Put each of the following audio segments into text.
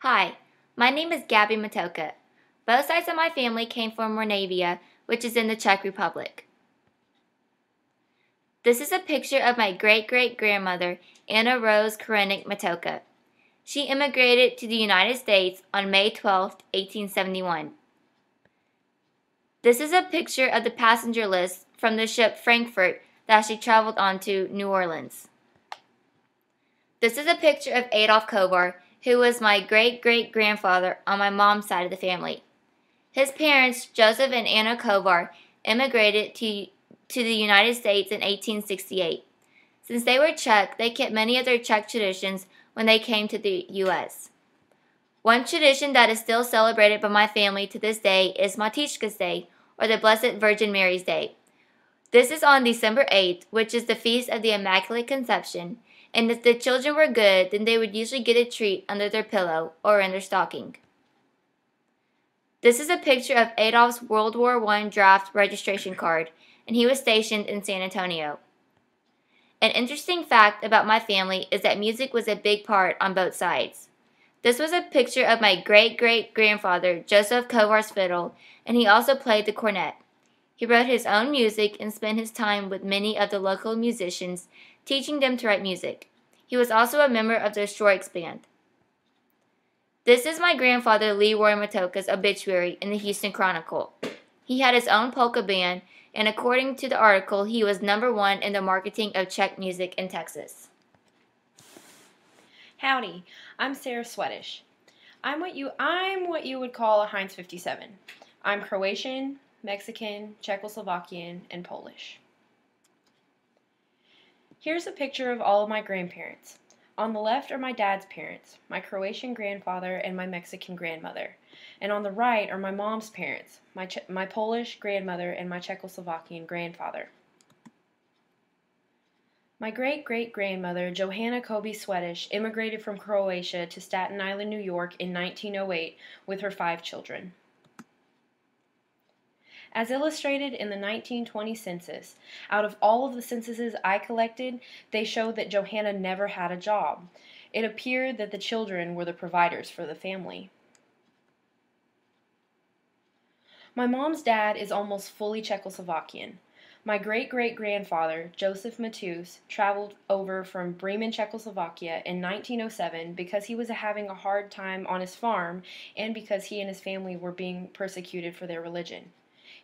Hi, my name is Gabby Matocha. Both sides of my family came from Moravia, which is in the Czech Republic. This is a picture of my great-great-grandmother, Anna Rose Karenik Matocha. She immigrated to the United States on May 12, 1871. This is a picture of the passenger list from the ship Frankfurt that she traveled on to New Orleans. This is a picture of Adolf Kovar, who was my great-great-grandfather on my mom's side of the family. His parents, Joseph and Anna Kovar, immigrated to the United States in 1868. Since they were Czech, they kept many of their Czech traditions when they came to the U.S. One tradition that is still celebrated by my family to this day is Matocha's Day, or the Blessed Virgin Mary's Day. This is on December 8th, which is the Feast of the Immaculate Conception, and if the children were good, then they would usually get a treat under their pillow or in their stocking. This is a picture of Adolf's World War I draft registration card, and he was stationed in San Antonio. An interesting fact about my family is that music was a big part on both sides. This was a picture of my great-great-grandfather, Joseph Kovar's fiddle, and he also played the cornet. He wrote his own music and spent his time with many of the local musicians, teaching them to write music. He was also a member of the Strokes band. This is my grandfather Leroy Matocha's obituary in the Houston Chronicle. He had his own polka band, and according to the article, he was #1 in the marketing of Czech music in Texas. Howdy, I'm Sara Swetish. I'm what you would call a Heinz 57. I'm Croatian, Mexican, Czechoslovakian, and Polish. Here's a picture of all of my grandparents. On the left are my dad's parents, my Croatian grandfather and my Mexican grandmother. And on the right are my mom's parents, my Polish grandmother and my Czechoslovakian grandfather. My great-great-grandmother, Johanna Kobe Swetish, immigrated from Croatia to Staten Island, New York in 1908 with her 5 children. As illustrated in the 1920 census, out of all of the censuses I collected, they showed that Johanna never had a job. It appeared that the children were the providers for the family. My mom's dad is almost fully Czechoslovakian. My great-great-grandfather, Joseph Matocha, traveled over from Bremen, Czechoslovakia in 1907 because he was having a hard time on his farm and because he and his family were being persecuted for their religion.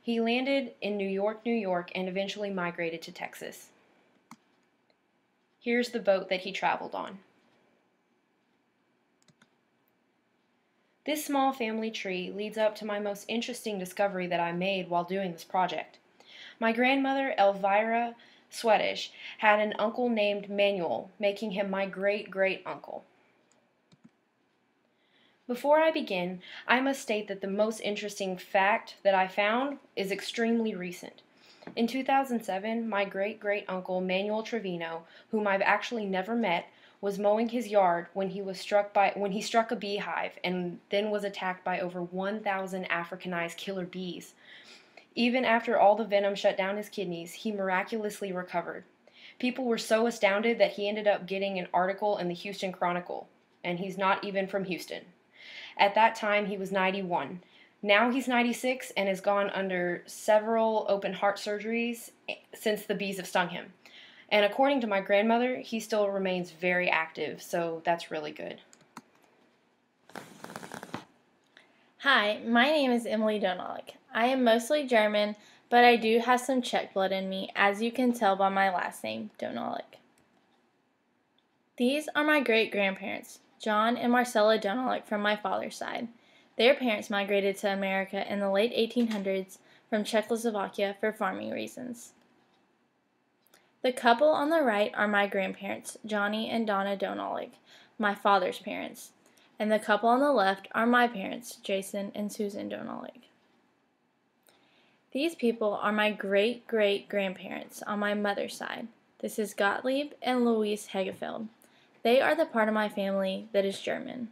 He landed in New York, and eventually migrated to Texas. Here's the boat that he traveled on. This small family tree leads up to my most interesting discovery that I made while doing this project. My grandmother, Elvira Swetish, had an uncle named Manuel, making him my great-great-uncle. Before I begin, I must state that the most interesting fact that I found is extremely recent. In 2007, my great-great-uncle Manuel Trevino, whom I've actually never met, was mowing his yard when he struck a beehive and then was attacked by over 1,000 Africanized killer bees. Even after all the venom shut down his kidneys, he miraculously recovered. People were so astounded that he ended up getting an article in the Houston Chronicle, and he's not even from Houston. At that time, he was 91. Now he's 96 and has gone under several open heart surgeries since the bees have stung him. And according to my grandmother, he still remains very active, so that's really good. Hi, my name is Emily Dohnalik. I am mostly German, but I do have some Czech blood in me, as you can tell by my last name, Dohnalik. These are my great-grandparents, John and Marcella Dohnalik from my father's side. Their parents migrated to America in the late 1800s from Czechoslovakia for farming reasons. The couple on the right are my grandparents, Johnny and Donna Dohnalik, my father's parents, and the couple on the left are my parents, Jason and Susan Dohnalik. These people are my great-great-grandparents on my mother's side. This is Gottlieb and Louise Hegefeld. They are the part of my family that is German.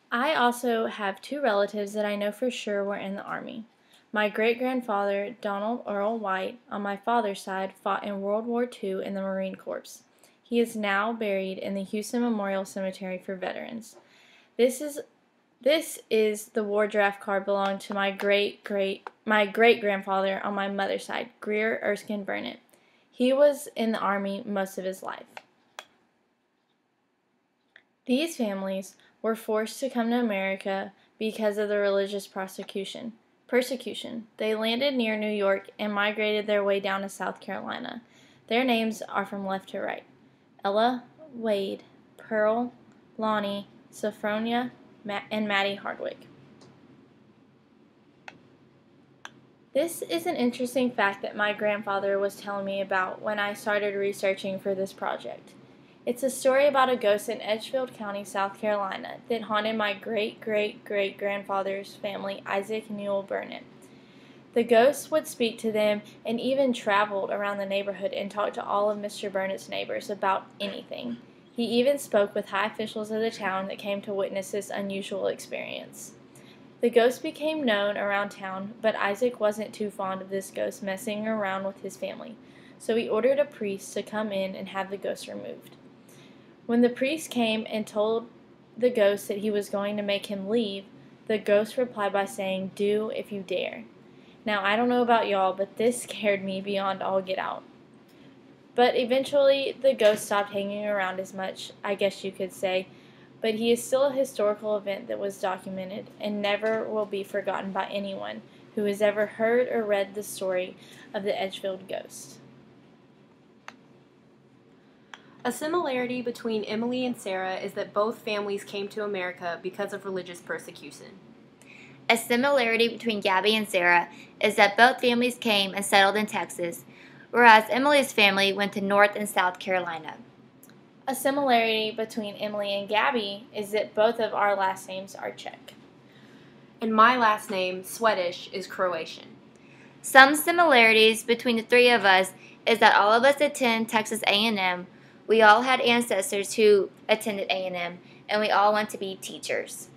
I also have 2 relatives that I know for sure were in the Army. My great-grandfather, Donald Earl White, on my father's side, fought in World War II in the Marine Corps. He is now buried in the Houston Memorial Cemetery for Veterans. This is the war draft card belonging to my great grandfather on my mother's side, Greer Erskine Burnett. He was in the Army most of his life. These families were forced to come to America because of the religious persecution. They landed near New York and migrated their way down to South Carolina. Their names are from left to right: Ella, Wade, Pearl, Lonnie, Sophronia, and Maddie Hardwick. This is an interesting fact that my grandfather was telling me about when I started researching for this project. It's a story about a ghost in Edgefield County, South Carolina, that haunted my great-great-great-grandfather's family, Isaac Newell Burnett. The ghost would speak to them and even traveled around the neighborhood and talked to all of Mr. Burnett's neighbors about anything. He even spoke with high officials of the town that came to witness this unusual experience. The ghost became known around town, but Isaac wasn't too fond of this ghost messing around with his family, so he ordered a priest to come in and have the ghost removed. When the priest came and told the ghost that he was going to make him leave, the ghost replied by saying, "Do if you dare." Now, I don't know about y'all, but this scared me beyond all get out. But eventually, the ghost stopped hanging around as much, I guess you could say, but he is still a historical event that was documented and never will be forgotten by anyone who has ever heard or read the story of the Edgefield ghost. A similarity between Emily and Sara is that both families came to America because of religious persecution. A similarity between Gabby and Sara is that both families came and settled in Texas, whereas Emily's family went to North and South Carolina. A similarity between Emily and Gabby is that both of our last names are Czech. And my last name, Swetish, is Croatian. Some similarities between the three of us is that all of us attend Texas A&M. We all had ancestors who attended A&M, and we all want to be teachers.